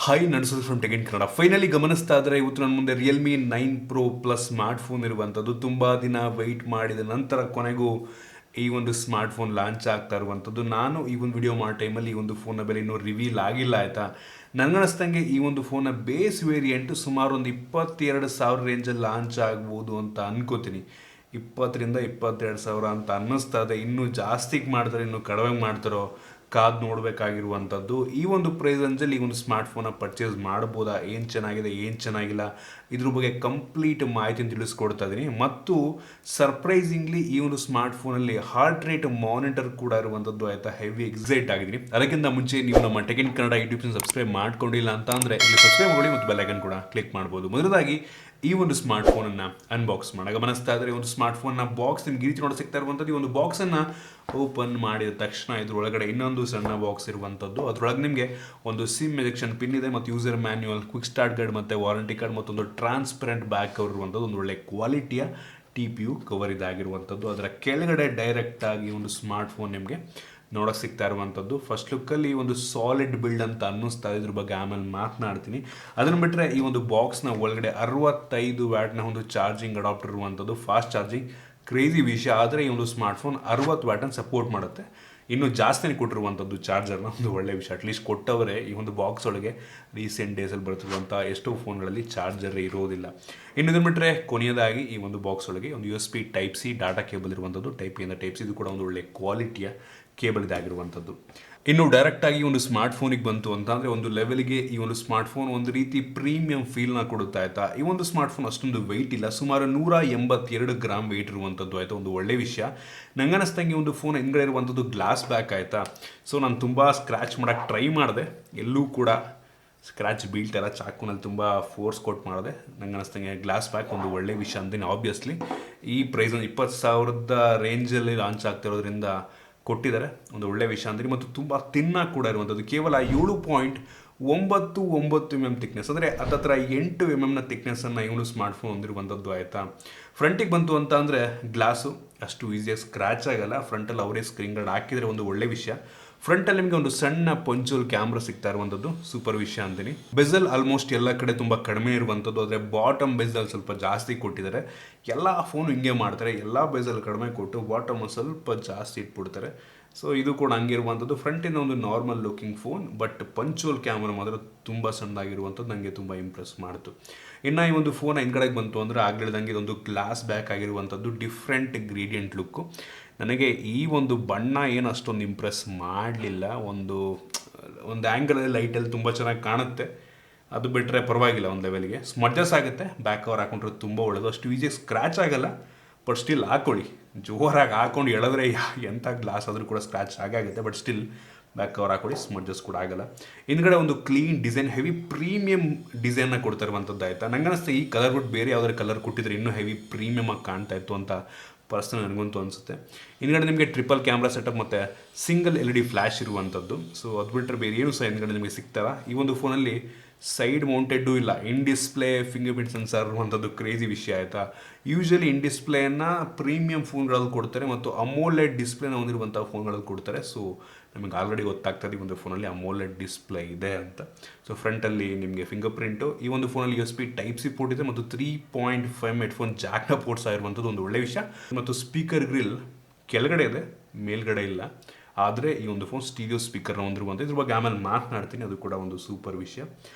Hi ನಡ್ಸೋದು from tech in Kannada. Finally ಗಮನಿಸ್ತಾ ಇದ್ರೆ ಇವತ್ತು ನನ್ನ ಮುಂದೆ ರಿಯಲ್ಮಿ 9 Pro ಪ್ಲಸ್ ಸ್ಮಾರ್ಟ್ಫೋನ್ ಇರುವಂಥದ್ದು. ತುಂಬ ದಿನ ವೆಯ್ಟ್ ಮಾಡಿದ ನಂತರ ಕೊನೆಗೂ ಈ ಒಂದು ಸ್ಮಾರ್ಟ್ಫೋನ್ ಲಾಂಚ್ ಆಗ್ತಾ ಇರುವಂಥದ್ದು. ನಾನು ಈ ಒಂದು ವಿಡಿಯೋ ಮಾಡೋ ಟೈಮಲ್ಲಿ ಈ ಒಂದು ಫೋನ್ನ ಬೆಲೆ ಇನ್ನೂ ರಿವೀಲ್ ಆಗಿಲ್ಲ ಆಯಿತಾ. ನನಗನ್ನಿಸ್ದಂಗೆ ಈ ಒಂದು ಫೋನ್ನ ಬೇಸ್ ವೇರಿಯಂಟು ಸುಮಾರು ಒಂದು 22,000 ರೇಂಜಲ್ಲಿ ಲಾಂಚ್ ಆಗ್ಬೋದು ಅಂತ ಅನ್ಕೋತೀನಿ. 20,000 22,000 ಅಂತ ಅನ್ನಿಸ್ತಾ ಇದೆ. ಇನ್ನೂ ಜಾಸ್ತಿಗೆ ಮಾಡ್ತಾರೆ, ಇನ್ನೂ ಕಡಿಮೆ ಮಾಡ್ತಾರೋ ಕಾದು ನೋಡಬೇಕಾಗಿರುವಂಥದ್ದು. ಈ ಒಂದು ಪ್ರೈಸ್ ರೇಂಜಲ್ಲಿ ಈ ಒಂದು ಸ್ಮಾರ್ಟ್ಫೋನ ಪರ್ಚೇಸ್ ಮಾಡ್ಬೋದಾ, ಏನು ಚೆನ್ನಾಗಿದೆ ಏನು ಚೆನ್ನಾಗಿಲ್ಲ ಇದ್ರ ಬಗ್ಗೆ ಕಂಪ್ಲೀಟ್ ಮಾಹಿತಿನ ತಿಳಿಸ್ಕೊಡ್ತಾ ಇದ್ದೀನಿ. ಮತ್ತು ಸರ್ಪ್ರೈಸಿಂಗ್ಲಿ ಈ ಒಂದು ಸ್ಮಾರ್ಟ್ಫೋನಲ್ಲಿ ಹಾರ್ಟ್ ರೇಟ್ ಮಾನಿಟರ್ ಕೂಡ ಇರುವಂಥದ್ದು ಆಯಿತಾ. ಹೆವಿ ಎಕ್ಸೈಟ್ ಆಗಿದ್ದೀನಿ. ಅದಕ್ಕಿಂತ ಮುಂಚೆ ನೀವು ನಮ್ಮ tech in Kannada YouTube subscribe ಮಾಡ್ಕೊಂಡಿಲ್ಲ ಅಂತ ಅಂದರೆ ಇಲ್ಲಿ ಸಬ್ಸ್ಕ್ರೈಬ್ ಮಾಡಿ ಮತ್ತು ಬೆಲ್ ಐಕನ್ ಕೂಡ ಕ್ಲಿಕ್ ಮಾಡ್ಬೋದು. ಮೊದಲಾಗಿ ಈ ಒಂದು ಸ್ಮಾರ್ಟ್ಫೋನನ್ನು ಅನ್ಬಾಕ್ಸ್ ಮಾಡಿ ಗಮನಿಸ್ತಾ ಇದ್ರೆ ಒಂದು ಸ್ಮಾರ್ಟ್ಫೋನ್ನ ಬಾಕ್ಸ್ ನಿಮ್ಗೆ ಈ ರೀತಿ ನೋಡಿ ಸಿಗ್ತಾ ಇರುವಂಥದ್ದು. ಈ ಒಂದು ಬಾಕ್ಸನ್ನು ಓಪನ್ ಮಾಡಿದ ತಕ್ಷಣ ಇದ್ರೊಳಗಡೆ ಇನ್ನೊಂದು ಸಣ್ಣ ಬಾಕ್ಸ್ ಇರುವಂಥದ್ದು. ಅದರೊಳಗೆ ನಿಮಗೆ ಒಂದು ಸಿಮ್ ಎಜೆಕ್ಷನ್ ಪಿನ್ ಇದೆ ಮತ್ತು user manual, quick start guide ಮತ್ತು ವಾರಂಟಿ ಕಾರ್ಡ್ ಮತ್ತೊಂದು ಟ್ರಾನ್ಸ್ಪರೆಂಟ್ ಬ್ಯಾಕ್ ಕವರ್ ಇರುವಂಥದ್ದು. ಒಂದು ಒಳ್ಳೆ ಕ್ವಾಲಿಟಿಯ TPU ಕವರ್ ಇದಾಗಿರುವಂಥದ್ದು. ಅದರ ಕೆಳಗಡೆ ಡೈರೆಕ್ಟಾಗಿ ಒಂದು ಸ್ಮಾರ್ಟ್ಫೋನ್ ನಿಮಗೆ ನೋಡೋಕೆ ಸಿಗ್ತಾ ಇರುವಂಥದ್ದು. ಫಸ್ಟ್ ಲುಕ್ಕಲ್ಲಿ ಒಂದು ಸಾಲಿಡ್ ಬಿಲ್ಡ್ ಅಂತ ಅನ್ನಿಸ್ತಾ ಇದ್ರ ಬಗ್ಗೆ ಆಮೇಲೆ ಮಾತನಾಡ್ತೀನಿ. ಅದನ್ನು ಬಿಟ್ಟರೆ ಈ ಒಂದು ಬಾಕ್ಸ್ನ ಒಳಗಡೆ 65 ವ್ಯಾಟ್ನ ಒಂದು ಚಾರ್ಜಿಂಗ್ ಅಡಾಪ್ಟರ್ ಇರುವಂಥದ್ದು. ಫಾಸ್ಟ್ ಚಾರ್ಜಿಂಗ್ ಕ್ರೇಜಿ ವಿಷಯ. ಆದರೆ ಈ ಒಂದು ಸ್ಮಾರ್ಟ್ಫೋನ್ 60 ವ್ಯಾಟನ್ನು ಸಪೋರ್ಟ್ ಮಾಡುತ್ತೆ. ಇನ್ನೂ ಜಾಸ್ತಿನೇ ಕೊಟ್ಟಿರುವಂಥದ್ದು ಚಾರ್ಜರ್ನ, ಒಂದು ಒಳ್ಳೆಯ ವಿಷಯ. ಅಟ್ಲೀಸ್ಟ್ ಕೊಟ್ಟವರೇ. ಈ ಒಂದು ಬಾಕ್ಸ್ ಒಳಗೆ ರೀಸೆಂಟ್ ಡೇಸಲ್ಲಿ ಬರ್ತಿರುವಂಥ ಎಷ್ಟೋ ಫೋನ್ಗಳಲ್ಲಿ ಚಾರ್ಜರ್ ಇರೋದಿಲ್ಲ. ಇನ್ನು ಇದನ್ನು ಬಿಟ್ಟರೆ ಕೊನೆಯದಾಗಿ ಈ ಒಂದು ಬಾಕ್ಸ್ ಒಳಗೆ ಒಂದು USB Type-C ಡಾಟಾ ಕೇಬಲ್ ಇರುವಂಥದ್ದು. Type-A ಇಂದ Type-C ಇದು ಕೂಡ ಒಂದು ಒಳ್ಳೆ ಕ್ವಾಲಿಟಿಯ ಕೇಬಲ್ ಇದಾಗಿರುವಂಥದ್ದು. ಇನ್ನು ಡೈರೆಕ್ಟಾಗಿ ಒಂದು ಸ್ಮಾರ್ಟ್ಫೋನಿಗೆ ಬಂತು ಅಂತ ಅಂದರೆ ಒಂದು ಲೆವೆಲ್ಗೆ ಈ ಒಂದು ಸ್ಮಾರ್ಟ್ಫೋನ್ ಒಂದು ರೀತಿ ಪ್ರೀಮಿಯಂ ಫೀಲ್ನ ಕೊಡುತ್ತಾ ಆಯಿತಾ. ಈ ಒಂದು ಸ್ಮಾರ್ಟ್ಫೋನ್ ಅಷ್ಟೊಂದು ವೆಯ್ಟ್ ಇಲ್ಲ, ಸುಮಾರು 182 ಗ್ರಾಮ್ ವೆಯ್ಟ್ ಇರುವಂಥದ್ದು ಆಯಿತಾ. ಒಂದು ಒಳ್ಳೆ ವಿಷಯ. ನಂಗನ್ನಿಸ್ದಂಗೆ ಒಂದು ಫೋನ್ ಹಿಂದ್ಗಡೆ ಇರುವಂಥದ್ದು ಗ್ಲಾಸ್ ಬ್ಯಾಕ್ ಆಯಿತಾ. ಸೊ ನಾನು ತುಂಬ ಸ್ಕ್ರ್ಯಾಚ್ ಮಾಡೋಕ್ಕೆ ಟ್ರೈ ಮಾಡಿದೆ, ಎಲ್ಲೂ ಕೂಡ ಸ್ಕ್ರ್ಯಾಚ್ ಬೀಳ್ತಾಯಿಲ್ಲ. ಚಾಕುನಲ್ಲಿ ತುಂಬ ಫೋರ್ಸ್ ಕೊಟ್ಟು ಮಾಡಿದೆ. ನಂಗೆ ಅನ್ನಿಸ್ದಂಗೆ ಗ್ಲಾಸ್ ಬ್ಯಾಕ್ ಒಂದು ಒಳ್ಳೆ ವಿಷಯ ಅಂತೀನಿ. ಆಬ್ವಿಯಸ್ಲಿ ಈ ಪ್ರೈಸನ್ನು 20,000 ರೇಂಜಲ್ಲಿ ಲಾಂಚ್ ಆಗ್ತಿರೋದ್ರಿಂದ ಕೊಟ್ಟಿದ್ದಾರೆ, ಒಂದು ಒಳ್ಳೆ ವಿಷಯ ಅಂತೀನಿ. ಮತ್ತು ತುಂಬ ತಿನ್ನಾಗಿ ಕೂಡ ಇರುವಂಥದ್ದು. ಕೇವಲ 7.99 mm ಥಿಕ್ನೆಸ್, ಅಂದರೆ ಹತ್ತತ್ರ 8 mm ಥಿಕ್ನೆಸ್ಸನ್ನು ಈ ಒಂದು ಸ್ಮಾರ್ಟ್ಫೋನ್ ಹೊಂದಿರುವಂಥದ್ದು ಆಯಿತಾ. ಫ್ರಂಟಿಗೆ ಬಂತು ಅಂತ ಅಂದರೆ ಗ್ಲಾಸು ಅಷ್ಟು ಈಸಿಯಾಗಿ ಸ್ಕ್ರ್ಯಾಚ್ ಆಗಲ್ಲ. ಫ್ರಂಟಲ್ಲಿ ಅವರೇ ಸ್ಕ್ರೀನ್ ಗಾರ್ಡ್ ಹಾಕಿದರೆ ಒಂದು ಒಳ್ಳೆ ವಿಷಯ. ಫ್ರಂಟಲ್ಲಿ ನಿಮಗೆ ಒಂದು ಸಣ್ಣ ಪಂಚೋಲ್ ಕ್ಯಾಮ್ರಾ ಸಿಗ್ತಾ ಇರುವಂಥದ್ದು ಸೂಪರ್ ವಿಷಯ ಅಂತೀನಿ. ಬೆಸಲ್ ಆಲ್ಮೋಸ್ಟ್ ಎಲ್ಲ ಕಡೆ ತುಂಬ ಕಡಿಮೆ ಇರುವಂಥದ್ದು, ಆದರೆ ಬಾಟಮ್ ಬೆಸಲ್ ಸ್ವಲ್ಪ ಜಾಸ್ತಿ ಕೊಟ್ಟಿದ್ದಾರೆ. ಎಲ್ಲ ಫೋನು ಹಿಂಗೆ ಮಾಡ್ತಾರೆ, ಎಲ್ಲ ಬೆಸಲ್ ಕಡಿಮೆ ಕೊಟ್ಟು ಬಾಟಮ್ ಸ್ವಲ್ಪ ಜಾಸ್ತಿ ಇಟ್ಬಿಡ್ತಾರೆ. ಸೊ ಇದು ಕೂಡ ಹಂಗೆ ಇರುವಂಥದ್ದು. ಫ್ರಂಟಿಂದ ಒಂದು normal looking phone, but ಪಂಚೋಲ್ camera ಮಾತ್ರ ತುಂಬ ಸಣ್ಣದಾಗಿರುವಂಥದ್ದು ನನಗೆ ತುಂಬ ಇಂಪ್ರೆಸ್ ಮಾಡ್ತು. ಇನ್ನು ಈ ಒಂದು ಫೋನ್ ಹಿಂದ್ಗಡೆಗೆ ಬಂತು ಅಂದರೆ ಆಗ್ಲಿದಂಗೆ ಇದೊಂದು ಗ್ಲಾಸ್ ಬ್ಯಾಕ್ ಆಗಿರುವಂಥದ್ದು. Different gradient look. ನನಗೆ ಈ ಒಂದು ಬಣ್ಣ ಏನು ಅಷ್ಟೊಂದು ಇಂಪ್ರೆಸ್ ಮಾಡಲಿಲ್ಲ. ಒಂದು ಆ್ಯಂಗಲಲ್ಲಿ ಲೈಟಲ್ಲಿ ತುಂಬ ಚೆನ್ನಾಗಿ ಕಾಣುತ್ತೆ, ಅದು ಬಿಟ್ಟರೆ ಪರವಾಗಿಲ್ಲ. ಒಂದು ಲೆವೆಲ್ಗೆ ಸ್ಮಡ್ಜಸ್ ಆಗುತ್ತೆ. ಬ್ಯಾಕ್ ಕವರ್ ಹಾಕೊಂಡ್ರೆ ತುಂಬ ಒಳ್ಳೆಯದು. ಅಷ್ಟು ಈಸಿಯಾಗಿ ಸ್ಕ್ರ್ಯಾಚ್ ಆಗಲ್ಲ, ಬಟ್ ಸ್ಟಿಲ್ ಹಾಕ್ಕೊಳ್ಳಿ. ಜೋರಾಗಿ ಹಾಕೊಂಡು ಎಳೆದ್ರೆ ಎಂಥ ಗ್ಲಾಸ್ ಆದರೂ ಕೂಡ ಸ್ಕ್ರ್ಯಾಚ್ ಆಗುತ್ತೆ. ಬಟ್ ಸ್ಟಿಲ್ ಬ್ಯಾಕ್ ಕವರ್ ಹಾಕೊಳ್ಳಿ, ಸ್ಮಡ್ಜಸ್ ಕೂಡ ಆಗಲ್ಲ. ಹಿಂದ್ಗಡೆ ಒಂದು ಕ್ಲೀನ್ ಡಿಸೈನ್, ಹೆವಿ ಪ್ರೀಮಿಯಂ ಡಿಸೈನ್ನ ಕೊಡ್ತಾ ಇರುವಂಥದ್ದು ಆಯಿತಾ. ನಂಗೆ ಅನಿಸ್ತೆ ಈ ಕಲರ್ ಬಿಟ್ಟು ಬೇರೆ ಯಾವುದಾದ್ರು ಕಲರ್ ಕೊಟ್ಟಿದ್ರೆ ಇನ್ನೂ ಹೆವಿ ಪ್ರೀಮಿಯಮ್ ಆಗಿ ಕಾಣ್ತಾ ಇತ್ತು ಅಂತ ಪರ್ಸನಲ್ ನನಗಂತೂ ಅನಿಸುತ್ತೆ. ಹಿಂದ್ಗಡೆ ನಿಮಗೆ ಟ್ರಿಪಲ್ ಕ್ಯಾಮ್ರಾ ಸೆಟಪ್ ಮತ್ತು ಸಿಂಗಲ್ LED ಫ್ಲ್ಯಾಶ್ ಇರುವಂಥದ್ದು. ಸೊ ಅದು ಬಿಟ್ಟರೆ ಬೇರೆ ಏನು ಸಹ ಹಿಂದ್ಗಡೆ ನಿಮಗೆ ಸಿಗ್ತಾರ. ಈ ಒಂದು ಫೋನಲ್ಲಿ ಸೈಡ್ ಮೌಂಟೆಡ್ಡೂ ಇಲ್ಲ. ಇನ್ ಡಿಸ್ಪ್ಲೇ ಫಿಂಗರ್ ಪ್ರಿಂಟ್ ಸೆನ್ಸರ್ ಇರುವಂಥದ್ದು ಕ್ರೇಜಿ ವಿಷಯ ಆಯಿತಾ. ಯೂಶಲಿ ಇನ್ ಡಿಸ್ಪ್ಲೇಯನ್ನು ಪ್ರೀಮಿಯಂ ಫೋನ್ಗಳಲ್ಲಿ ಕೊಡ್ತಾರೆ ಮತ್ತು AMOLED ಡಿಸ್ಪ್ಲೇನ ಹೊಂದಿರುವಂಥ ಫೋನ್ಗಳಲ್ಲಿ ಕೊಡ್ತಾರೆ. ಸೊ ನಮಗೆ ಆಲ್ರೆಡಿ ಗೊತ್ತಾಗ್ತದೆ ಈ ಒಂದು ಫೋನಲ್ಲಿ AMOLED ಡಿಸ್ಪ್ಲೇ ಇದೆ ಅಂತ. ಸೊ ಫ್ರಂಟಲ್ಲಿ ನಿಮಗೆ ಫಿಂಗರ್ ಪ್ರಿಂಟು. ಈ ಒಂದು ಫೋನಲ್ಲಿ USB Type-C ಪೋರ್ಟ್ ಇದೆ ಮತ್ತು 3.5 ಹೆಡ್ಫೋನ್ ಜಾಕ್ನ ಪೋರ್ಟ್ಸ್ ಆಗಿರುವಂಥದ್ದು ಒಂದು ಒಳ್ಳೆ ವಿಷಯ. ಮತ್ತು ಸ್ಪೀಕರ್ ಗ್ರಿಲ್ ಕೆಳಗಡೆ ಇದೆ, ಮೇಲ್ಗಡೆ ಇಲ್ಲ. ಆದರೆ ಈ ಒಂದು ಫೋನ್ ಸ್ಟೀರಿಯೋ ಸ್ಪೀಕರ್ನ ಹೊಂದಿರುವಂಥ, ಇದ್ರ ಬಗ್ಗೆ ಆಮೇಲೆ ಮಾತನಾಡ್ತೀನಿ, ಅದು ಕೂಡ ಒಂದು ಸೂಪರ್ ವಿಷಯ.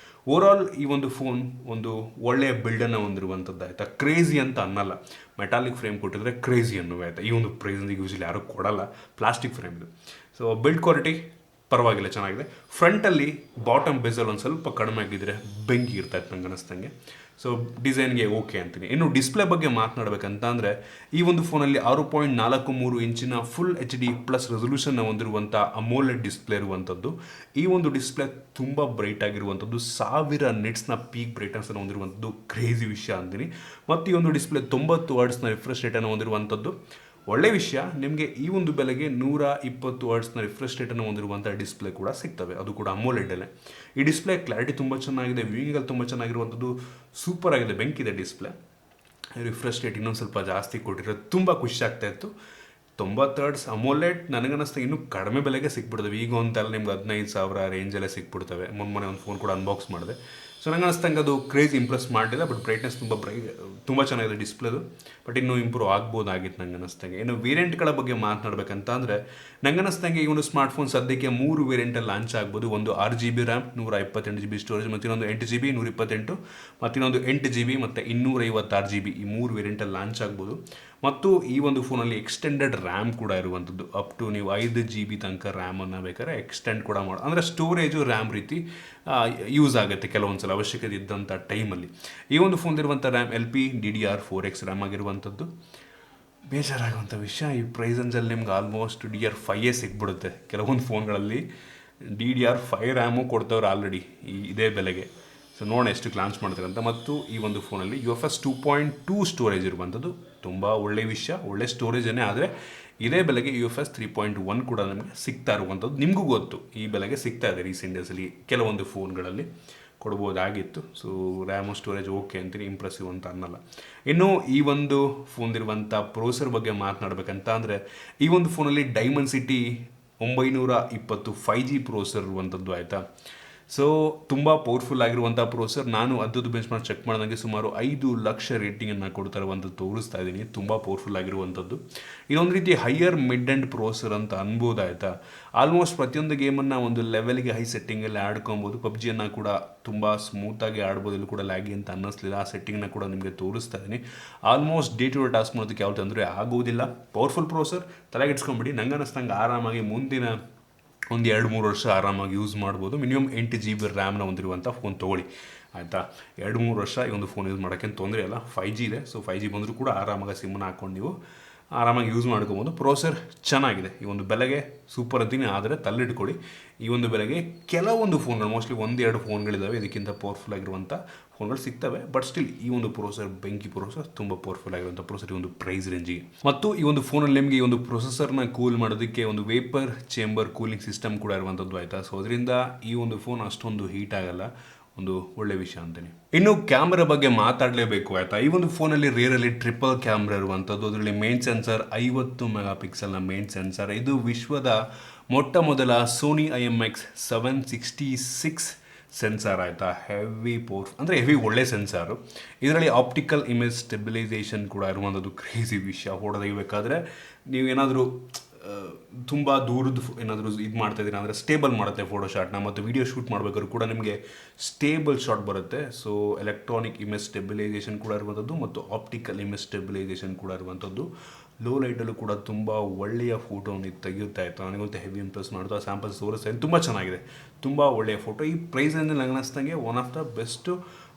ಓವರಾಲ್ ಈ ಒಂದು ಫೋನ್ ಒಂದು ಒಳ್ಳೆಯ ಬಿಲ್ಡನ್ನು ಹೊಂದಿರುವಂಥದ್ದು ಆಯಿತಾ. ಕ್ರೇಜಿ ಅಂತ ಅನ್ನಲ್ಲ, ಮೆಟಾಲಿಕ್ ಫ್ರೇಮ್ ಕೊಟ್ಟಿದ್ರೆ ಕ್ರೇಜಿ ಅನ್ನುವೆ ಆಯಿತಾ. ಈ ಒಂದು ಪ್ರೈಸಿಂದ ಯೂಶಲಿ ಯಾರೂ ಕೊಡಲ್ಲ, ಪ್ಲಾಸ್ಟಿಕ್ ಫ್ರೇಮ್ ಇದು. ಸೊ ಬಿಲ್ಡ್ ಕ್ವಾಲಿಟಿ ಪರವಾಗಿಲ್ಲ, ಚೆನ್ನಾಗಿದೆ. ಫ್ರಂಟಲ್ಲಿ ಬಾಟಮ್ ಬೆಸಲ್ ಒಂದು ಸ್ವಲ್ಪ ಕಡಿಮೆ ಆಗಿದ್ದರೆ ಬೆಂಕಿ ಇರ್ತಾಯಿತ್ತು ನಂಗೆ ಅನ್ನಿಸ್ದಂಗೆ. ಸೊ ಡಿಸೈನ್ಗೆ ಓಕೆ ಅಂತೀನಿ. ಇನ್ನು ಡಿಸ್ಪ್ಲೇ ಬಗ್ಗೆ ಮಾತನಾಡಬೇಕಂತ ಅಂದರೆ ಈ ಒಂದು ಫೋನಲ್ಲಿ 6.43 ಇಂಚಿನ ಫುಲ್ HD ಪ್ಲಸ್ ರೆಸೊಲ್ಯೂಷನ್ನ ಹೊಂದಿರುವಂಥ AMOLED ಡಿಸ್ಪ್ಲೇ ಇರುವಂಥದ್ದು. ಈ ಒಂದು ಡಿಸ್ಪ್ಲೇ ತುಂಬ ಬ್ರೈಟ್ ಆಗಿರುವಂಥದ್ದು, 1000 ನಿಟ್ಸ್ನ ಪೀಕ್ ಬ್ರೈಟ್ನೆಸ್ಸನ್ನು ಹೊಂದಿರುವಂಥದ್ದು ಕ್ರೇಜಿ ವಿಷಯ ಅಂತೀನಿ. ಮತ್ತು ಈ ಒಂದು ಡಿಸ್ಪ್ಲೇ 90 ಹರ್ಟ್ಸ್ನ ರಿಫ್ರೆಶ್ ರೇಟನ್ನು ಹೊಂದಿರುವಂಥದ್ದು ಒಳ್ಳೆ ವಿಷಯ. ನಿಮಗೆ ಈ ಒಂದು ಬೆಲೆಗೆ 120 ಹರ್ಟ್ಸ್ನ ರಿಫ್ರೆಶ್ ರೇಟನ್ನು ಹೊಂದಿರುವಂಥ ಡಿಸ್ಪ್ಲೇ ಕೂಡ ಸಿಗ್ತವೆ, ಅದು ಕೂಡ AMOLEDಲ್ಲೇ. ಈ ಡಿಸ್ಪ್ಲೇ ಕ್ಲಾರಿಟಿ ತುಂಬ ಚೆನ್ನಾಗಿದೆ, ವ್ಯೂಯಿಂಗಲ್ಲಿ ತುಂಬ ಚೆನ್ನಾಗಿರುವಂಥದ್ದು, ಸೂಪರ್ ಆಗಿದೆ, ಬೆಂಕಿದೆ ಡಿಸ್ಪ್ಲೇ. ರಿಫ್ರೆಶ್ ರೇಟ್ ಇನ್ನೊಂದು ಸ್ವಲ್ಪ ಜಾಸ್ತಿ ಕೊಟ್ಟಿರೋದು ತುಂಬ ಖುಷಿ ಆಗ್ತಾಯಿತ್ತು. 90 ಹರ್ಟ್ಸ್ ಅಮೋಲೆಡ್ ನನಗನ್ನಿಸ್ತಾ ಇನ್ನೂ ಕಡಿಮೆ ಬೆಲೆಗೆ ಸಿಕ್ಬಿಡ್ತವೆ. ಈಗ ಒಂತೆಲ್ಲ ನಿಮ್ಗೆ 15,000 ರೇಂಜಲ್ಲೇ ಸಿಕ್ಬಿಡ್ತವೆ. ಮೊನ್ನೆ ಒಂದು ಫೋನ್ ಕೂಡ ಅನ್ಬಾಕ್ಸ್ ಮಾಡಿದೆ. ಸೊ ನಂಗೆ ಅನಿಸ್ತಂಗೆ ಅದು ಕ್ರೇಜ್ ಇಂಪ್ರೆಸ್ ಮಾಡಲಿಲ್ಲ. ಬಟ್ ಬ್ರೈಟ್ನೆಸ್ ತುಂಬ ಚೆನ್ನಾಗಿದೆ ಡಿಸ್ಪ್ಲೇದು. ಬಟ್ ಇನ್ನೂ ಇಂಪ್ರೂವ್ ಆಗ್ಬೋದಾಗಿತ್ತು ನಂಗೆ ಅನ್ನಿಸ್ತಂಗೆ. ಇನ್ನು ವೇರಿಯಂಟ್ಗಳ ಬಗ್ಗೆ ಮಾತನಾಡಬೇಕಂತ ಅಂದರೆ ನಂಗೆ ಅನ್ನಿಸ್ತಂಗೆ ಈ ಒಂದು ಸ್ಮಾರ್ಟ್ಫೋನ್ ಸದ್ಯಕ್ಕೆ 3 ವೇರಿಯಂಟಲ್ಲಿ ಲಾಂಚ್ ಆಗ್ಬೋದು. ಒಂದು 6GB ರ್ಯಾಮ್, 128GB ಸ್ಟೋರೇಜ್, ಮತ್ತು ಇನ್ನೊಂದು 8GB 128, ಮತ್ತು ಇನ್ನೊಂದು 8GB ಮತ್ತು 256GB, ಈ 3 ವೇರಿಯಂಟಲ್ಲಿ ಲಾಂಚ್ ಆಗ್ಬೋದು. ಮತ್ತು ಈ ಒಂದು ಫೋನಲ್ಲಿ ಎಕ್ಸ್ಟೆಂಡೆಡ್ ರ್ಯಾಮ್ ಕೂಡ ಇರುವಂಥದ್ದು. ಅಪ್ ಟು ನೀವು 5GB ತನಕ ರ್ಯಾಮನ್ನು ಬೇಕಾದ್ರೆ ಎಕ್ಸ್ಟೆಂಡ್ ಕೂಡ ಮಾಡಿ, ಅಂದರೆ ಸ್ಟೋರೇಜು ರ್ಯಾಮ್ ರೀತಿ ಯೂಸ್ ಆಗುತ್ತೆ ಕೆಲವೊಂದು ಸಲ ಅವಶ್ಯಕತೆ ಇದ್ದಂಥ ಟೈಮಲ್ಲಿ. ಈ ಒಂದು ಫೋನ್ದಿರುವಂಥ ರ್ಯಾಮ್ LPDDR4X ರ್ಯಾಮ್ ಆಗಿರುವಂಥದ್ದು. ಬೇಜಾರಾಗುವಂಥ ವಿಷಯ, ಈ ಪ್ರೈಸ್ ರೇಂಜಲ್ಲಿ ನಿಮ್ಗೆ ಆಲ್ಮೋಸ್ಟ್ DDR5 ಸಿಗ್ಬಿಡುತ್ತೆ. ಕೆಲವೊಂದು ಫೋನ್ಗಳಲ್ಲಿ DDR5 ರ್ಯಾಮು ಕೊಡ್ತವ್ರು ಆಲ್ರೆಡಿ ಇದೇ ಬೆಲೆಗೆ. ಸೊ ನೋಡೋಣ ಎಷ್ಟು ಲಾಂಚ್ ಮಾಡ್ತಾರೆ ಅಂತ. ಮತ್ತು ಈ ಒಂದು ಫೋನಲ್ಲಿ UFS 2.2 ಸ್ಟೋರೇಜ್ ಇರುವಂಥದ್ದು ತುಂಬ ಒಳ್ಳೆಯ ವಿಷಯ, ಒಳ್ಳೆ ಸ್ಟೋರೇಜನ್ನೇ. ಆದರೆ ಇದೇ ಬೆಲೆಗೆ UFS 3.1 ಕೂಡ ನಮಗೆ ಸಿಗ್ತಾ ಇರುವಂಥದ್ದು. ನಿಮಗೂ ಗೊತ್ತು ಈ ಬೆಲೆಗೆ ಸಿಗ್ತಾ ಇದೆ ರೀಸೆಂಟ್ ಡೇಸಲ್ಲಿ ಕೆಲವೊಂದು ಫೋನ್ಗಳಲ್ಲಿ ಕೊಡ್ಬೋದಾಗಿತ್ತು. ಸೊ ರ್ಯಾಮು ಸ್ಟೋರೇಜ್ ಓಕೆ ಅಂತೀನಿ, ಇಂಪ್ರೆಸಿವ್ ಅಂತ ಅನ್ನಲ್ಲ. ಇನ್ನು ಈ ಒಂದು ಫೋನ್ದಿರುವಂಥ ಪ್ರೊಸೆಸರ್ ಬಗ್ಗೆ ಮಾತನಾಡಬೇಕಂತ ಅಂದರೆ ಈ ಒಂದು ಫೋನಲ್ಲಿ Dimensity 920 5G ಪ್ರೊಸೆಸರ್ ಇರುವಂಥದ್ದು ಆಯಿತಾ. ಸೊ ತುಂಬ ಪವರ್ಫುಲ್ ಆಗಿರುವಂಥ ಪ್ರೊಸೆಸರ್. ನಾನು AnTuTu Benchmark ಚೆಕ್ ಮಾಡಿದಂಗೆ ಸುಮಾರು 5 ಲಕ್ಷ ರೇಟಿಂಗನ್ನು ಕೊಡ್ತಾ ಇರುವಂಥದ್ದು ತೋರಿಸ್ತಾ ಇದ್ದೀನಿ. ತುಂಬ ಪವರ್ಫುಲ್ ಆಗಿರುವಂಥದ್ದು. ಇನ್ನೊಂದು ರೀತಿ ಹೈಯರ್ ಮಿಡ್ ಆ್ಯಂಡ್ ಪ್ರೊಸೆಸರ್ ಅಂತ ಅನ್ಬೋದಾಯ್ತಾ. ಆಲ್ಮೋಸ್ಟ್ ಪ್ರತಿಯೊಂದು ಗೇಮನ್ನು ಒಂದು ಲೆವೆಲ್ಗೆ ಹೈ ಸೆಟ್ಟಿಂಗಲ್ಲಿ ಆಡ್ಕೊಬೋದು. PUBGಯನ್ನು ಕೂಡ ತುಂಬ ಸ್ಮೂತಾಗಿ ಆಡ್ಬೋದು, ಎಲ್ಲೂ ಕೂಡ ಲ್ಯಾಗಿ ಅಂತ ಅನ್ನಿಸ್ಲಿಲ್ಲ. ಆ ಸೆಟ್ಟಿಂಗ್ನ ಕೂಡ ನಿಮಗೆ ತೋರಿಸ್ತಾ ಇದ್ದೀನಿ. Almost day to day task ಮಾಡೋದಕ್ಕೆ ಯಾವ ತೊಂದರೆ ಆಗೋದಿಲ್ಲ. ಪವರ್ಫುಲ್ ಪ್ರೊಸೆಸರ್, ತಲೆಗೆಡ್ಸ್ಕೊಂಬಿಡಿ. ನಂಗೆ ಅನ್ನಿಸ್ತಂಗೆ ಆರಾಮಾಗಿ ಮುಂದಿನ ಒಂದು 2-3 ವರ್ಷ ಆರಾಮಾಗಿ ಯೂಸ್ ಮಾಡ್ಬೋದು. ಮಿನಿಮಮ್ 8GB ರ್ಯಾಮ್ನ ಹೊಂದಿರುವಂಥ ಫೋನ್ ತೊಗೊಳ್ಳಿ ಆಯಿತಾ. 2-3 ವರ್ಷ ಈ ಒಂದು ಫೋನ್ ಯೂಸ್ ಮಾಡೋಕ್ಕೇನು ತೊಂದರೆ ಇಲ್ಲ. 5G ಇದೆ. ಸೊ 5G ಬಂದರೂ ಕೂಡ ಆರಾಮಾಗಿ ಸಿಮ್ಮನ್ನು ಹಾಕ್ಕೊಂಡು ನೀವು ಆರಾಮಾಗಿ ಯೂಸ್ ಮಾಡ್ಕೊಬೋದು. ಪ್ರೊಸೆಸರ್ ಚೆನ್ನಾಗಿದೆ. ಈ ಒಂದು ಬೆಲೆಗೆ ಸೂಪರ್ ಅಂತೀನಿ. ಆದರೆ ತಲ್ಲಿಟ್ಕೊಳ್ಳಿ, ಈ ಒಂದು ಬೆಲೆಗೆ ಕೆಲವೊಂದು ಫೋನ್ಗಳು, ಮೋಸ್ಟ್ಲಿ 1-2 ಫೋನ್ಗಳಿದ್ದಾವೆ ಇದಕ್ಕಿಂತ ಪವರ್ಫುಲ್ ಆಗಿರುವಂಥ ಫೋನ್ಗಳು ಸಿಗ್ತವೆ. ಬಟ್ ಸ್ಟಿಲ್ ಈ ಒಂದು ಪ್ರೊಸೆಸರ್ ಬೆಂಕಿ ಪ್ರೊಸೆಸರ್, ತುಂಬ ಪವರ್ಫುಲ್ ಆಗಿರುವಂಥ ಪ್ರೊಸೆಸರ್ ಈ ಒಂದು ಪ್ರೈಸ್ ರೇಂಜಿಗೆ. ಮತ್ತು ಈ ಒಂದು ಫೋನಲ್ಲಿ ನಿಮಗೆ ಈ ಒಂದು ಪ್ರೊಸೆಸರ್ನ ಕೂಲ್ ಮಾಡೋದಕ್ಕೆ ಒಂದು ವೇಪರ್ ಚೇಂಬರ್ ಕೂಲಿಂಗ್ ಸಿಸ್ಟಮ್ ಕೂಡ ಇರುವಂಥದ್ದು ಆಯಿತಾ. ಸೊ ಅದರಿಂದ ಈ ಒಂದು ಫೋನ್ ಅಷ್ಟೊಂದು ಹೀಟ್ ಆಗಲ್ಲ, ಒಂದು ಒಳ್ಳೆ ವಿಷಯ ಅಂತೀನಿ. ಇನ್ನು ಕ್ಯಾಮ್ರಾ ಬಗ್ಗೆ ಮಾತಾಡಲೇಬೇಕು ಆಯಿತಾ. ಈ ಒಂದು ಫೋನಲ್ಲಿ ರೇರಲ್ಲಿ ಟ್ರಿಪಲ್ ಕ್ಯಾಮ್ರಾ ಇರುವಂಥದ್ದು. ಅದರಲ್ಲಿ main sensor 50 MP main sensor. ಇದು ವಿಶ್ವದ ಮೊಟ್ಟ ಮೊದಲ ಸೋನಿ IMX766 ಸೆನ್ಸಾರ್ ಆಯಿತಾ. ಹೆವಿ ಪವರ್ಫುಲ್ ಅಂದರೆ ಹೆವಿ ಒಳ್ಳೆ ಸೆನ್ಸಾರು. ಇದರಲ್ಲಿ ಆಪ್ಟಿಕಲ್ ಇಮೇಜ್ ಸ್ಟೆಬಿಲೈಸೇಷನ್ ಕೂಡ ಇರುವಂಥದ್ದು. ಕ್ರೇಜಿ ವಿಷಯ. ಫೋಟೋ ತೆಗಿಬೇಕಾದ್ರೆ ನೀವೇನಾದರೂ ತುಂಬ ದೂರದ ಏನಾದರೂ ಇದು ಮಾಡ್ತಾಯಿದ್ದೀರಾ ಅಂದರೆ ಸ್ಟೇಬಲ್ ಮಾಡುತ್ತೆ ಫೋಟೋ ಶಾಟ್ನ. ಮತ್ತು ವಿಡಿಯೋ ಶೂಟ್ ಮಾಡಬೇಕಾದ್ರೂ ಕೂಡ ನಿಮಗೆ ಸ್ಟೇಬಲ್ ಶಾಟ್ ಬರುತ್ತೆ. ಸೊ ಎಲೆಕ್ಟ್ರಾನಿಕ್ ಇಮೇಜ್ ಸ್ಟೆಬಿಲೈಸೇಷನ್ ಕೂಡ ಇರುವಂಥದ್ದು ಮತ್ತು ಆಪ್ಟಿಕಲ್ ಇಮೇಜ್ ಸ್ಟೆಬಿಲೈಸೇಷನ್ ಕೂಡ ಇರುವಂಥದ್ದು. ಲೋ ಲೈಟಲ್ಲೂ ಕೂಡ ತುಂಬ ಒಳ್ಳೆಯ ಫೋಟೋವನ್ನು ತೆಗೆಯುತ್ತಾ ಇತ್ತು. ನನಗಂತೂ ಹೆವಿ ಇಂಪ್ರೆಸ್ ಮಾಡ್ತು. ಆ ಸ್ಯಾಂಪಲ್ಸ್ ತೋರಿಸ್ತಾ ತುಂಬ ಚೆನ್ನಾಗಿದೆ, ತುಂಬ ಒಳ್ಳೆಯ ಫೋಟೋ. ಈ ಪ್ರೈಸಲ್ಲಿ ನನಗೆ ಅನ್ನಿಸ್ದಂಗೆ ಒನ್ ಆಫ್ ದ ಬೆಸ್ಟ್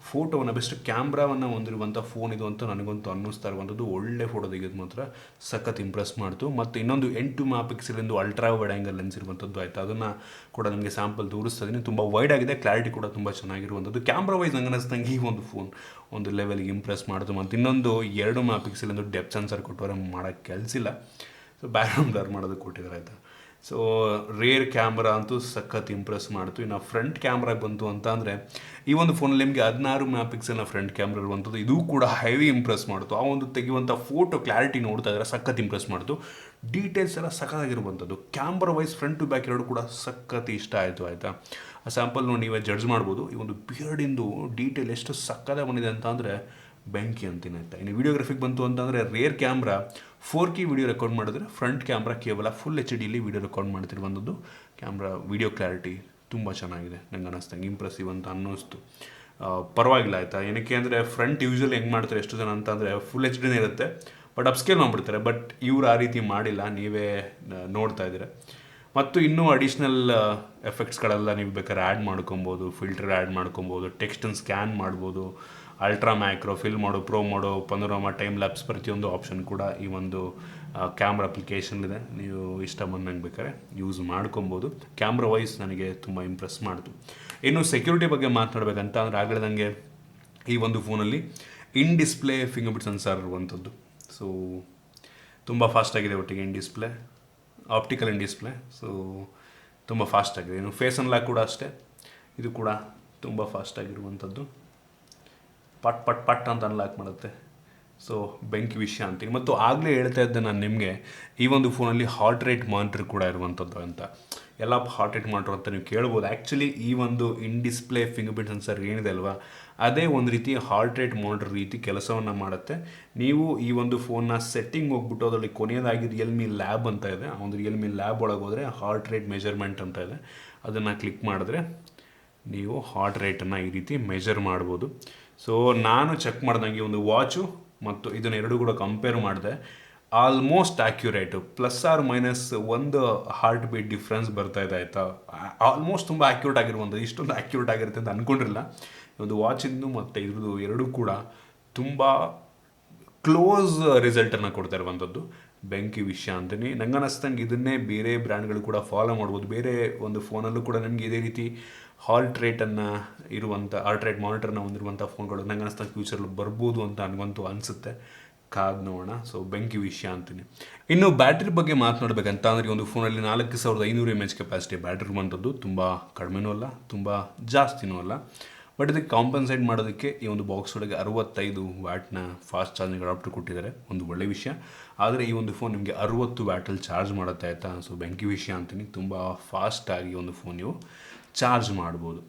ಫೋಟೋವನ್ನು, ಬೆಸ್ಟ್ ಕ್ಯಾಮ್ರಾವನ್ನು ಹೊಂದಿರುವಂಥ ಫೋನ್ ಇದು ಅಂತ ನನಗಂತೂ ಅನ್ನಿಸ್ತಾ ಇರುವಂಥದ್ದು. ಒಳ್ಳೆ ಫೋಟೋ ತೆಗೆಯೋದು ಮಾತ್ರ ಸಖತ್ ಇಂಪ್ರೆಸ್ ಮಾಡ್ತು. ಮತ್ತು ಇನ್ನೊಂದು 8 MP ultra wide angle lens ಇರುವಂಥದ್ದು ಆಯಿತಾ. ಅದನ್ನು ಕೂಡ ನಿಮಗೆ ಸ್ಯಾಂಪಲ್ ತೋರಿಸ್ತಾ ಇದ್ದೀನಿ. ತುಂಬ ವೈಡ್ ಆಗಿದೆ, ಕ್ಲಾರಿಟಿ ಕೂಡ ತುಂಬ ಚೆನ್ನಾಗಿರುವಂಥದ್ದು. ಕ್ಯಾಮ್ರಾ ವೈಸ್ ನಂಗೆ ಅನ್ನಿಸ್ದಂಗೆ ಈ ಒಂದು ಫೋನ್ ಒಂದು ಲೆವೆಲ್ಗೆ ಇಂಪ್ರೆಸ್ ಮಾಡ್ತು. ಮತ್ತು ಇನ್ನೊಂದು 2 MP ಡೆಪ್ತ್ ಸೆನ್ಸರ್ ಕೊಟ್ಟವರೆ ಮಾಡೋಕ್ಕೆ ಕೆಲಸಿಲ್ಲ. ಸೊ ಬ್ಯಾಕ್ಗ್ರೌಂಡ್ ಬ್ಲರ್ ಮಾಡೋದಕ್ಕೆ ಕೊಟ್ಟಿದ್ದಾರೆ ಆಯಿತಾ. ಸೊ ರೇರ್ ಕ್ಯಾಮ್ರಾ ಅಂತೂ ಸಖತ್ ಇಂಪ್ರೆಸ್ ಮಾಡ್ತು. ಇನ್ನು ಫ್ರಂಟ್ ಕ್ಯಾಮ್ರಾಗೆ ಬಂತು ಅಂತ ಅಂದರೆ ಈ ಒಂದು ಫೋನಲ್ಲಿ ನಿಮಗೆ 16 MP ಫ್ರಂಟ್ ಕ್ಯಾಮ್ರಾ ಇರುವಂಥದ್ದು. ಇದು ಕೂಡ ಹೆವಿ ಇಂಪ್ರೆಸ್ ಮಾಡ್ತು. ಆ ಒಂದು ತೆಗೆಯುವಂಥ ಫೋಟೋ ಕ್ಲಾರಿಟಿ ನೋಡ್ತಾ ಇದ್ದಾರೆ, ಸಖತ್ ಇಂಪ್ರೆಸ್ ಮಾಡ್ತು. ಡೀಟೇಲ್ಸ್ ಎಲ್ಲ ಸಖತ್ತಾಗಿರುವಂಥದ್ದು. Camera wise front to back ಎರಡು ಕೂಡ ಸಖತ್ ಇಷ್ಟ ಆಯಿತು ಆಯಿತಾ. ಆ ಸ್ಯಾಂಪಲ್ ನೋಡಿ ನೀವೇ ಜಡ್ಜ್ ಮಾಡ್ಬೋದು. ಈ ಒಂದು ಬಿಯರ್ಡಿಂದು ಡೀಟೇಲ್ ಎಷ್ಟು ಸಖತ್ತಾಗಿ ಬಂದಿದೆ ಅಂತ ಅಂದರೆ ಬೆಂಕಿ ಅಂತೀನಿ ಆಯಿತಾ. ಇನ್ನು ವಿಡಿಯೋಗ್ರಫಿಗೆ ಬಂತು ಅಂತಂದರೆ rear camera 4K video record ಮಾಡಿದ್ರೆ, ಫ್ರಂಟ್ ಕ್ಯಾಮ್ರಾ ಕೇವಲ ಫುಲ್ HD ವಿಡಿಯೋ ರೆಕಾರ್ಡ್ ಮಾಡ್ತಿರುವಂಥದ್ದು. ಕ್ಯಾಮ್ರಾ ವಿಡಿಯೋ ಕ್ಲಾರಿಟಿ ತುಂಬ ಚೆನ್ನಾಗಿದೆ. ನಂಗೆ ಅನ್ನಿಸ್ತಂಗೆ ಇಂಪ್ರೆಸಿವ್ ಅಂತ ಅನ್ನಿಸ್ತು. ಪರವಾಗಿಲ್ಲ ಆಯಿತಾ. ಏನಕ್ಕೆ ಅಂದರೆ ಫ್ರಂಟ್ ಯೂಶ್ವಲಿ ಹೆಂಗೆ ಮಾಡ್ತಾರೆ ಎಷ್ಟು ಜನ ಅಂತ ಅಂದರೆ ಫುಲ್ HD ಇರುತ್ತೆ, ಬಟ್ ಅಪ್ಸ್ಕೇಲ್ ಮಾಡಿಬಿಡ್ತಾರೆ. ಬಟ್ ಇವರು ಆ ರೀತಿ ಮಾಡಿಲ್ಲ, ನೀವೇ ನೋಡ್ತಾ ಇದ್ದೀರ. ಮತ್ತು ಇನ್ನೂ ಅಡಿಷ್ನಲ್ ಎಫೆಕ್ಟ್ಸ್ಗಳೆಲ್ಲ ನೀವು ಬೇಕಾದ್ರೆ ಆ್ಯಡ್ ಮಾಡ್ಕೊಬೋದು. ಫಿಲ್ಟರ್ ಆ್ಯಡ್ ಮಾಡ್ಕೊಬೋದು, ಟೆಕ್ಸ್ಟನ್ನು ಸ್ಕ್ಯಾನ್ ಮಾಡ್ಬೋದು, ಅಲ್ಟ್ರಾ ಮ್ಯಾಕ್ರೋ, ಫಿಲ್ ಮಾಡೋ, ಪ್ರೋ ಮಾಡೋ, ಪನೋರಮಾ, ಟೈಮ್ ಲ್ಯಾಪ್ಸ್ ಪ್ರತಿಯೊಂದು ಆಪ್ಷನ್ ಕೂಡ ಈ ಒಂದು ಕ್ಯಾಮ್ರಾ ಅಪ್ಲಿಕೇಶನ್ಲಿದೆ. ನೀವು ಇಷ್ಟ ಬಂದಂಗೆ ಬೇಕಾದ್ರೆ ಯೂಸ್ ಮಾಡ್ಕೊಬೋದು. ಕ್ಯಾಮ್ರಾ ವೈಸ್ ನನಗೆ ತುಂಬ ಇಂಪ್ರೆಸ್ ಮಾಡ್ತು. ಇನ್ನು ಸೆಕ್ಯೂರಿಟಿ ಬಗ್ಗೆ ಮಾತನಾಡಬೇಕಂತ ಅಂದರೆ ಆಗಲೇ ಈ ಒಂದು ಫೋನಲ್ಲಿ in display finger print sensor ಇರುವಂಥದ್ದು. ಸೊ ತುಂಬ ಫಾಸ್ಟಾಗಿದೆ. ಒಟ್ಟಿಗೆ in display, optical in display, so ತುಂಬ ಫಾಸ್ಟಾಗಿದೆ. ಇನ್ನು ಫೇಸ್ ಅನ್ಲಾಕ್ ಕೂಡ ಅಷ್ಟೇ, ಇದು ಕೂಡ ತುಂಬ ಫಾಸ್ಟಾಗಿರುವಂಥದ್ದು. ಪಟ್ ಪಟ್ ಪಟ್ ಅಂತ ಅನ್ಲಾಕ್ ಮಾಡುತ್ತೆ. ಸೊ ಬೆಂಕಿ ವಿಷಯ ಅಂತೀನಿ. ಮತ್ತು ಆಗಲೇ ಹೇಳ್ತಾ ಇದ್ದೆ ನಾನು ನಿಮಗೆ, ಈ ಒಂದು ಫೋನಲ್ಲಿ ಹಾರ್ಟ್ ರೇಟ್ ಮಾನಿಟರ್ ಕೂಡ ಇರುವಂಥದ್ದು ಅಂತ. ಎಲ್ಲ ಹಾರ್ಟ್ ರೇಟ್ ಮಾನಿಟರ್ ಅಂತ ನೀವು ಕೇಳ್ಬೋದು. ಆ್ಯಕ್ಚುಲಿ ಈ ಒಂದು ಇನ್ ಡಿಸ್ಪ್ಲೇ ಫಿಂಗರ್ ಪ್ರಿಂಟ್ ಸೆನ್ಸರ್ ಏನಿದೆ ಅಲ್ವಾ, ಅದೇ ಒಂದು ರೀತಿ ಹಾರ್ಟ್ ರೇಟ್ ಮಾನಿಟರ್ ರೀತಿ ಕೆಲಸವನ್ನು ಮಾಡುತ್ತೆ. ನೀವು ಈ ಒಂದು ಫೋನ್ನ ಸೆಟ್ಟಿಂಗ್ ಹೋಗ್ಬಿಟ್ಟು ಅದರಲ್ಲಿ ಕೊನೆಯದಾಗಿ ರಿಯಲ್ಮಿ ಲ್ಯಾಬ್ ಅಂತ ಇದೆ, ಆ ಒಂದು ರಿಯಲ್ಮಿ ಲ್ಯಾಬ್ ಒಳಗೆ ಹೋದರೆ ಹಾರ್ಟ್ ರೇಟ್ ಮೆಜರ್ಮೆಂಟ್ ಅಂತ ಇದೆ, ಅದನ್ನು ಕ್ಲಿಕ್ ಮಾಡಿದ್ರೆ ನೀವು ಹಾರ್ಟ್ ರೇಟನ್ನು ಈ ರೀತಿ ಮೆಜರ್ ಮಾಡ್ಬೋದು. ಸೊ ನಾನು ಚೆಕ್ ಮಾಡ್ದಂಗೆ ಒಂದು ವಾಚು ಮತ್ತು ಇದನ್ನೆರಡು ಕೂಡ ಕಂಪೇರ್ ಮಾಡಿದೆ, almost accurate, +or- 1 heart beat difference ಬರ್ತಾ ಇದೆ ಆಯಿತಾ. ಆಲ್ಮೋಸ್ಟ್ ತುಂಬ ಆ್ಯಕ್ಯುರೇಟ್ ಆಗಿರುವಂಥದ್ದು, ಇಷ್ಟೊಂದು ಆ್ಯಕ್ಯುರೇಟ್ ಆಗಿರುತ್ತೆ ಅಂತ ಅಂದ್ಕೊಂಡಿರಲಿಲ್ಲ. ಒಂದು ವಾಚಿಂದು ಮತ್ತು ಇದ್ರದ್ದು ಎರಡೂ ಕೂಡ ತುಂಬ ಕ್ಲೋಸ್ ರಿಸಲ್ಟನ್ನು ಕೊಡ್ತಾ ಇರುವಂಥದ್ದು. ಬೆಂಕಿ ವಿಷಯ ಅಂತೀನಿ. ನಂಗೆ ಅನ್ನಿಸ್ತಂಗೆ ಇದನ್ನೇ ಬೇರೆ ಬ್ರ್ಯಾಂಡ್ಗಳು ಕೂಡ ಫಾಲೋ ಮಾಡ್ಬೋದು. ಬೇರೆ ಒಂದು ಫೋನಲ್ಲೂ ಕೂಡ ನಮಗೆ ಇದೇ ರೀತಿ ಹಾರ್ಟ್ ರೇಟನ್ನು ಹಾರ್ಟ್ ರೇಟ್ ಮಾನಿಟರ್ನ ಹೊಂದಿರುವಂಥ ಫೋನ್ಗಳು ನಂಗೆ ಅನ್ನಿಸ್ತಂಗೆ ಫ್ಯೂಚರಲ್ಲಿ ಬರ್ಬೋದು ಅಂತ ನನಗಂತೂ ಅನಿಸುತ್ತೆ. ಕಾದು ನೋಡೋಣ. ಸೊ ಬೆಂಕಿ ವಿಷಯ ಅಂತೀನಿ. ಇನ್ನು ಬ್ಯಾಟ್ರಿ ಬಗ್ಗೆ ಮಾತನಾಡಬೇಕಂತ ಅಂದರೆ, ಒಂದು ಫೋನಲ್ಲಿ 4500 mAh ಕೆಪಾಸಿಟಿ ಬ್ಯಾಟ್ರಿ ಇರುವಂಥದ್ದು. ತುಂಬ ಕಡಿಮೆನೂ ಅಲ್ಲ, ತುಂಬ ಜಾಸ್ತಿನೂ ಅಲ್ಲ. ಬಟ್ ಇದಕ್ಕೆ ಕಾಂಪನ್ಸೇಟ್ ಮಾಡೋದಕ್ಕೆ ಈ ಒಂದು ಬಾಕ್ಸ್ ಒಳಗೆ 65 ವ್ಯಾಟ್ನ ಫಾಸ್ಟ್ ಚಾರ್ಜಿಂಗ್ ಅಡಾಪ್ಟರ್ ಕೊಟ್ಟಿದ್ದಾರೆ, ಒಂದು ಒಳ್ಳೆ ವಿಷಯ. ಆದರೆ ಈ ಒಂದು ಫೋನ್ ನಿಮಗೆ 60 ವ್ಯಾಟಲ್ಲಿ ಚಾರ್ಜ್ ಮಾಡುತ್ತೆ ಆಯಿತಾ. ಸೊ ಬೆಂಕಿ ವಿಷಯ ಅಂತೀನಿ. ತುಂಬ ಫಾಸ್ಟಾಗಿ ಒಂದು ಫೋನ್ ನೀವು ಚಾರ್ಜ್ ಮಾಡ್ಬೋದು.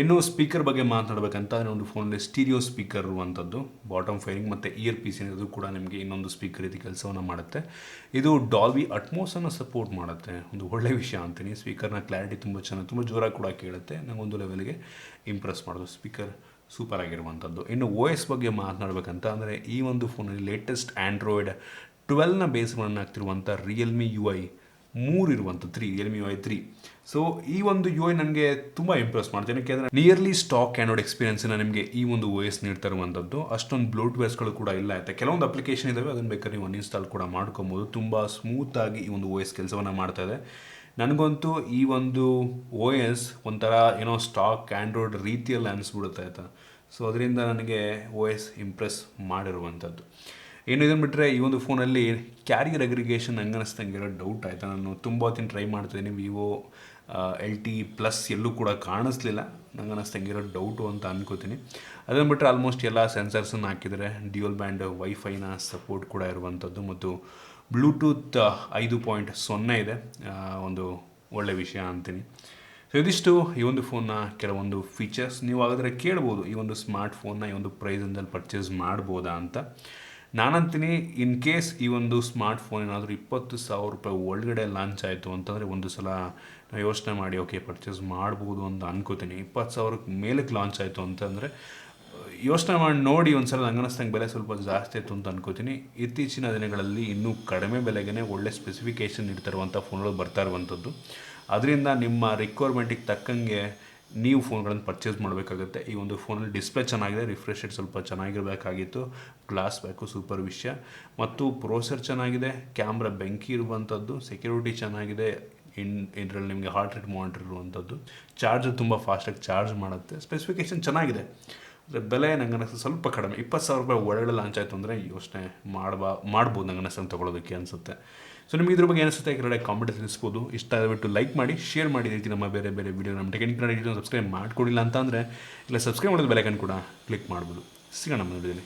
ಇನ್ನು ಸ್ಪೀಕರ್ ಬಗ್ಗೆ ಮಾತನಾಡಬೇಕಂತ ಅಂದರೆ, ಒಂದು ಫೋನಲ್ಲಿ ಸ್ಟೀರಿಯೋ ಸ್ಪೀಕರ್ ಇರುವಂಥದ್ದು, ಬಾಟಮ್ ಫೈರಿಂಗ್ ಮತ್ತು ಇಯರ್ ಪೀಸ್ ಏನಿದೆ ಕೂಡ ನಿಮಗೆ ಇನ್ನೊಂದು ಸ್ಪೀಕರ್ ರೀತಿ ಕೆಲಸವನ್ನು ಮಾಡುತ್ತೆ. ಇದು ಡಾಲ್ಬಿ ಅಟ್ಮೋಸನ್ನು ಸಪೋರ್ಟ್ ಮಾಡುತ್ತೆ, ಒಂದು ಒಳ್ಳೆ ವಿಷಯ ಅಂತೀನಿ. ಸ್ಪೀಕರ್ನ ಕ್ಲಾರಿಟಿ ತುಂಬ ಚೆನ್ನಾಗಿ, ತುಂಬ ಜೋರಾಗಿ ಕೂಡ ಕೇಳುತ್ತೆ. ನನಗೊಂದು ಲೆವೆಲ್ಗೆ ಇಂಪ್ರೆಸ್ ಮಾಡೋದು ಸ್ಪೀಕರ್ ಸೂಪರ್ ಆಗಿರುವಂಥದ್ದು. ಇನ್ನು OS ಬಗ್ಗೆ ಮಾತನಾಡಬೇಕಂತ ಅಂದರೆ, ಈ ಒಂದು ಫೋನಲ್ಲಿ ಲೇಟೆಸ್ಟ್ ಆ್ಯಂಡ್ರಾಯ್ಡ್ 12ನ ಬೇಸ್ಗಳನ್ನು ಆಗ್ತಿರುವಂಥ ರಿಯಲ್ಮಿ UI 3 ಇರುವಂಥದ್ದು, ರಿಯಲ್ಮಿ UI 3. ಸೊ ಈ ಒಂದು UI ನನಗೆ ತುಂಬ ಇಂಪ್ರೆಸ್ ಮಾಡ್ತೀನಿ. ಯಾಕೆಂದರೆ ನಿಯರ್ಲಿ ಸ್ಟಾಕ್ ಆ್ಯಂಡ್ರಾಯ್ಡ್ ಎಕ್ಸ್ಪೀರಿಯನ್ಸನ್ನು ನಿಮಗೆ ಈ ಒಂದು OS ನೀಡ್ತಾ ಇರುವಂಥದ್ದು. ಅಷ್ಟೊಂದು ಬ್ಲೋಟ್ವೇರ್ಸ್ಗಳು ಕೂಡ ಇಲ್ಲ ಆಯಿತಾ. ಕೆಲವೊಂದು ಅಪ್ಲಿಕೇಶನ್ ಇದ್ದಾವೆ, ಅದನ್ನು ಬೇಕಾದ್ರೆ ನೀವು ಅನ್ಇನ್ಸ್ಟಾಲ್ ಕೂಡ ಮಾಡ್ಕೊಬೋದು. ತುಂಬ ಸ್ಮೂತಾಗಿ ಈ ಒಂದು OS ಕೆಲಸವನ್ನು ಮಾಡ್ತಾ ಇದೆ. ನನಗಂತೂ ಈ ಒಂದು OS ಒಂಥರ ಏನೋ ಸ್ಟಾಕ್ ಆ್ಯಂಡ್ರಾಯ್ಡ್ ರೀತಿಯಲ್ಲಿ ಅನಿಸ್ಬಿಡುತ್ತೆ ಆಯಿತಾ. ಸೊ ಅದರಿಂದ ನನಗೆ OS ಇಂಪ್ರೆಸ್ ಮಾಡಿರುವಂಥದ್ದು. ಏನು ಇದನ್ನು ಬಿಟ್ಟರೆ, ಈ ಒಂದು ಫೋನಲ್ಲಿ ಕ್ಯಾರಿಯರ್ ಅಗ್ರಿಗೇಷನ್ ನಂಗೆ ಅನ್ನಿಸ್ತಂಗೆ ಇರೋ ಡೌಟ್ ಆಯಿತಾ. ನಾನು ತುಂಬ ಹೊತ್ತಿನ ಟ್ರೈ ಮಾಡ್ತಿದ್ದೀನಿ, ವಿವೋ LT+ ಎಲ್ಲೂ ಕೂಡ ಕಾಣಿಸ್ಲಿಲ್ಲ. ನಂಗೆ ಅನ್ನಿಸ್ತಂಗೆ ಇರೋ ಡೌಟು ಅಂತ ಅನ್ಕೋತೀನಿ. ಅದನ್ನು ಬಿಟ್ಟರೆ ಆಲ್ಮೋಸ್ಟ್ ಎಲ್ಲ ಸೆನ್ಸರ್ಸನ್ನು ಹಾಕಿದರೆ, ಡ್ಯೂಯಲ್ ಬ್ಯಾಂಡ್ ವೈಫೈನ ಸಪೋರ್ಟ್ ಕೂಡ ಇರುವಂಥದ್ದು ಮತ್ತು ಬ್ಲೂಟೂತ್ 5.0 ಇದೆ, ಒಂದು ಒಳ್ಳೆ ವಿಷಯ ಅಂತೀನಿ. ಸೊ ಇದಿಷ್ಟು ಈ ಒಂದು ಫೋನ್ನ ಕೆಲವೊಂದು ಫೀಚರ್ಸ್. ನೀವು ಹಾಗಾದರೆ ಕೇಳ್ಬೋದು, ಈ ಒಂದು ಸ್ಮಾರ್ಟ್ ಫೋನ್ನ ಈ ಒಂದು ಪ್ರೈಸಿಂದಲ್ಲಿ ಪರ್ಚೇಸ್ ಮಾಡ್ಬೋದಾ ಅಂತ. ನಾನಂತೀನಿ, ಇನ್ ಕೇಸ್ ಈ ಒಂದು ಸ್ಮಾರ್ಟ್ ಫೋನ್ ಏನಾದರೂ 20,000 ರೂಪಾಯಿ ಒಳಗಡೆ ಲಾಂಚ್ ಆಯಿತು ಅಂತಂದರೆ ಒಂದು ಸಲ ನಾವು ಯೋಚನೆ ಮಾಡಿ ಓಕೆ ಪರ್ಚೇಸ್ ಮಾಡ್ಬೋದು ಅಂತ ಅನ್ಕೋತೀನಿ. 20,000 ಮೇಲಕ್ಕೆ ಲಾಂಚ್ ಆಯಿತು ಅಂತಂದರೆ ಯೋಚನೆ ಮಾಡಿ ನೋಡಿ ಒಂದು ಸಲ. ನಂಗೆ ಅನ್ನಿಸ್ತಂಗೆ ಬೆಲೆ ಸ್ವಲ್ಪ ಜಾಸ್ತಿ ಆಯಿತು ಅಂತ ಅನ್ಕೋತೀನಿ. ಇತ್ತೀಚಿನ ದಿನಗಳಲ್ಲಿ ಇನ್ನೂ ಕಡಿಮೆ ಬೆಲೆಗೆ ಒಳ್ಳೆ ಸ್ಪೆಸಿಫಿಕೇಷನ್ ಇಡ್ತಿರುವಂಥ ಫೋನ್ಗಳು ಬರ್ತಾ ಇರುವಂಥದ್ದು. ಅದರಿಂದ ನಿಮ್ಮ ರಿಕ್ವೈರ್ಮೆಂಟಿಗೆ ತಕ್ಕಂಗೆ ನೀವು ಫೋನ್ಗಳನ್ನು ಪರ್ಚೇಸ್ ಮಾಡಬೇಕಾಗುತ್ತೆ. ಈ ಒಂದು ಫೋನಲ್ಲಿ ಡಿಸ್ಪ್ಲೇ ಚೆನ್ನಾಗಿದೆ, ರಿಫ್ರೆಶ್ ರೇಟ್ ಸ್ವಲ್ಪ ಚೆನ್ನಾಗಿರಬೇಕಾಗಿತ್ತು, ಗ್ಲಾಸ್ ಬ್ಯಾಕು ಸೂಪರ್ ವಿಷಯ, ಮತ್ತು ಪ್ರೋಸೆಸರ್ ಚೆನ್ನಾಗಿದೆ, ಕ್ಯಾಮ್ರಾ ಬೆಂಕಿ ಇರುವಂಥದ್ದು, ಸೆಕ್ಯೂರಿಟಿ ಚೆನ್ನಾಗಿದೆ, ಇದರಲ್ಲಿ ನಿಮಗೆ ಹಾರ್ಟ್ ರೇಟ್ ಮಾನಿಟರ್ ಇರುವಂಥದ್ದು, ಚಾರ್ಜರ್ ತುಂಬ ಫಾಸ್ಟಾಗಿ ಚಾರ್ಜ್ ಮಾಡುತ್ತೆ, ಸ್ಪೆಸಿಫಿಕೇಷನ್ ಚೆನ್ನಾಗಿದೆ. ಅಂದರೆ ಬೆಲೆ ನಂಗೆ ಅನ್ನಿಸ್ತು ಸ್ವಲ್ಪ ಕಡಿಮೆ. 20,000 ರೂಪಾಯಿ ಒಳಗಡೆ ಲಾಂಚ್ ಆಯಿತು ಅಂದರೆ ಯೋಚನೆ ಮಾಡ್ಬೋದು ನಂಗೆ ಅನ್ನಿಸ್ತಂಗೆ ತೊಗೊಳೋದಕ್ಕೆ ಅನಿಸುತ್ತೆ. ಸೊ ನಿಮಗೆ ಇದ್ರ ಬಗ್ಗೆ ಅನಿಸುತ್ತೆ ಕೆಳಗಡೆ ಕಾಮೆಂಟ್ ತಿಳಿಸ್ಬೋದು. ಇಷ್ಟ ಆಗಿಬಿಟ್ಟು ಲೈಕ್ ಮಾಡಿ, ಶೇರ್ ಮಾಡಿ. ರೀತಿ ನಮ್ಮ ಬೇರೆ ಬೇರೆ ವೀಡಿಯೋ ನಮ್ಮ ಟೆಕ್ನಿಕಲ್ ಸಬ್ಸ್ಕ್ರೈಬ್ ಮಾಡ್ಕೊಡಿಲ್ಲ ಅಂತ ಅಂದರೆ ಇಲ್ಲ ಸಬ್ಸ್ಕ್ರೈಬ್ ಮಾಡೋದು ಬೆಲೆಕನ್ ಕೂಡ ಕ್ಲಿಕ್ ಮಾಡ್ಬೋದು. ಸಿಗೋಣ ಮುಂದಿನ